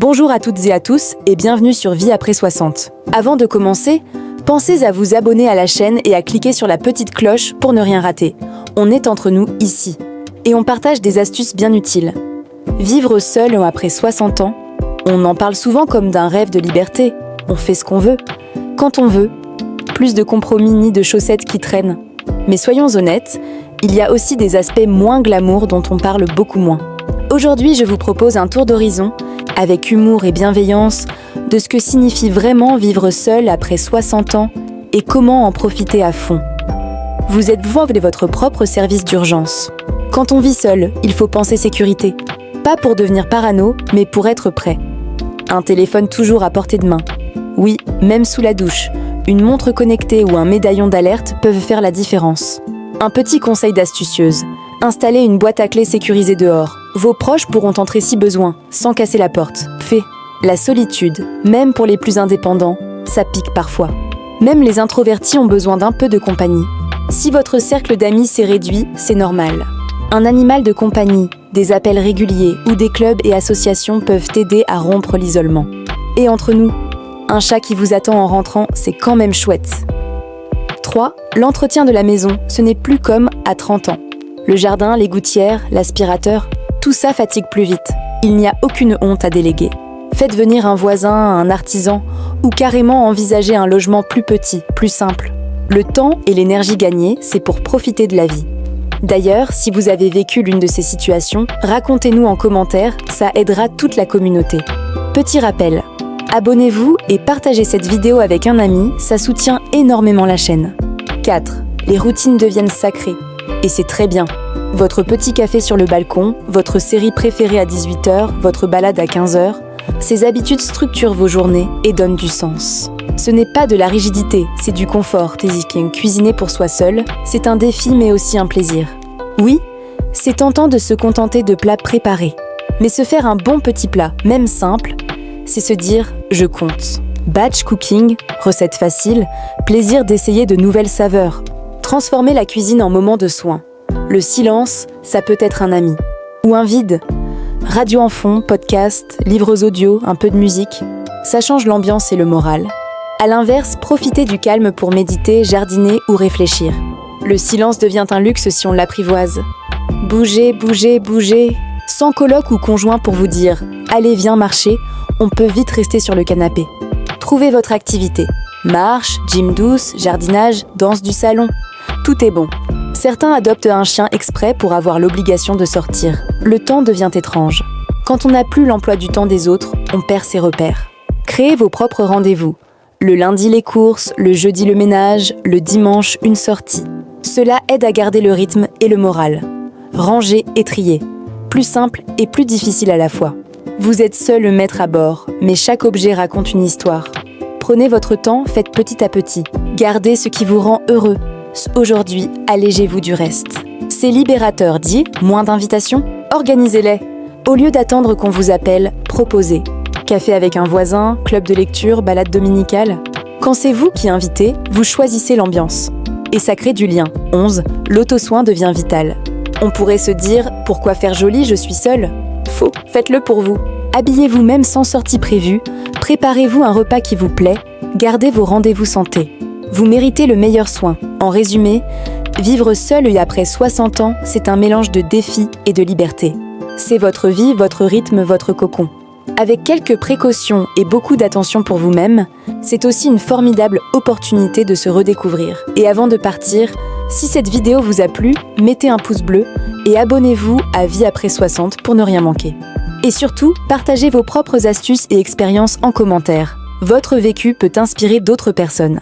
Bonjour à toutes et à tous et bienvenue sur Vie après 60. Avant de commencer, pensez à vous abonner à la chaîne et à cliquer sur la petite cloche pour ne rien rater. On est entre nous ici. Et on partage des astuces bien utiles. Vivre seul après 60 ans, on en parle souvent comme d'un rêve de liberté. On fait ce qu'on veut, quand on veut. Plus de compromis ni de chaussettes qui traînent. Mais soyons honnêtes, il y a aussi des aspects moins glamour dont on parle beaucoup moins. Aujourd'hui, je vous propose un tour d'horizon, avec humour et bienveillance, de ce que signifie vraiment vivre seul après 60 ans et comment en profiter à fond. Vous êtes votre propre service d'urgence. Quand on vit seul, il faut penser sécurité. Pas pour devenir parano, mais pour être prêt. Un téléphone toujours à portée de main. Oui, même sous la douche, une montre connectée ou un médaillon d'alerte peuvent faire la différence. Un petit conseil d'astucieuse. Installez une boîte à clés sécurisée dehors. Vos proches pourront entrer si besoin, sans casser la porte. Fait. La solitude, même pour les plus indépendants, ça pique parfois. Même les introvertis ont besoin d'un peu de compagnie. Si votre cercle d'amis s'est réduit, c'est normal. Un animal de compagnie, des appels réguliers ou des clubs et associations peuvent aider à rompre l'isolement. Et entre nous, un chat qui vous attend en rentrant, c'est quand même chouette. 3. L'entretien de la maison, ce n'est plus comme à 30 ans. Le jardin, les gouttières, l'aspirateur, tout ça fatigue plus vite. Il n'y a aucune honte à déléguer. Faites venir un voisin, un artisan, ou carrément envisagez un logement plus petit, plus simple. Le temps et l'énergie gagnée, c'est pour profiter de la vie. D'ailleurs, si vous avez vécu l'une de ces situations, racontez-nous en commentaire, ça aidera toute la communauté. Petit rappel, abonnez-vous et partagez cette vidéo avec un ami, ça soutient énormément la chaîne. 4. Les routines deviennent sacrées. Et c'est très bien. Votre petit café sur le balcon, votre série préférée à 18h, votre balade à 15h, ces habitudes structurent vos journées et donnent du sens. Ce n'est pas de la rigidité, c'est du confort. Cuisiner pour soi seul, c'est un défi mais aussi un plaisir. Oui, c'est tentant de se contenter de plats préparés. Mais se faire un bon petit plat, même simple, c'est se dire « je compte ». Batch cooking, recette facile, plaisir d'essayer de nouvelles saveurs. Transformer la cuisine en moment de soin. Le silence, ça peut être un ami. Ou un vide. Radio en fond, podcast, livres audio, un peu de musique. Ça change l'ambiance et le moral. À l'inverse, profitez du calme pour méditer, jardiner ou réfléchir. Le silence devient un luxe si on l'apprivoise. Bougez, bougez, bougez. Sans coloc ou conjoint pour vous dire « allez, viens marcher », on peut vite rester sur le canapé. Trouvez votre activité. Marche, gym douce, jardinage, danse du salon. Tout est bon. Certains adoptent un chien exprès pour avoir l'obligation de sortir. Le temps devient étrange. Quand on n'a plus l'emploi du temps des autres, on perd ses repères. Créez vos propres rendez-vous. Le lundi les courses, le jeudi le ménage, le dimanche une sortie. Cela aide à garder le rythme et le moral. Ranger et trier. Plus simple et plus difficile à la fois. Vous êtes seul le maître à bord, mais chaque objet raconte une histoire. Prenez votre temps, faites petit à petit. Gardez ce qui vous rend heureux. Aujourd'hui, allégez-vous du reste. C'est libérateur, dit, moins d'invitations? Organisez-les. Au lieu d'attendre qu'on vous appelle, proposez. Café avec un voisin, club de lecture, balade dominicale. Quand c'est vous qui invitez, vous choisissez l'ambiance. Et ça crée du lien. 11. L'auto-soin devient vital. On pourrait se dire, pourquoi faire joli, je suis seule? Faux, faites-le pour vous. Habillez-vous même sans sortie prévue, préparez-vous un repas qui vous plaît, gardez vos rendez-vous santé. Vous méritez le meilleur soin. En résumé, vivre seul et après 60 ans, c'est un mélange de défis et de liberté. C'est votre vie, votre rythme, votre cocon. Avec quelques précautions et beaucoup d'attention pour vous-même, c'est aussi une formidable opportunité de se redécouvrir. Et avant de partir, si cette vidéo vous a plu, mettez un pouce bleu et abonnez-vous à Vie après 60 pour ne rien manquer. Et surtout, partagez vos propres astuces et expériences en commentaire. Votre vécu peut inspirer d'autres personnes.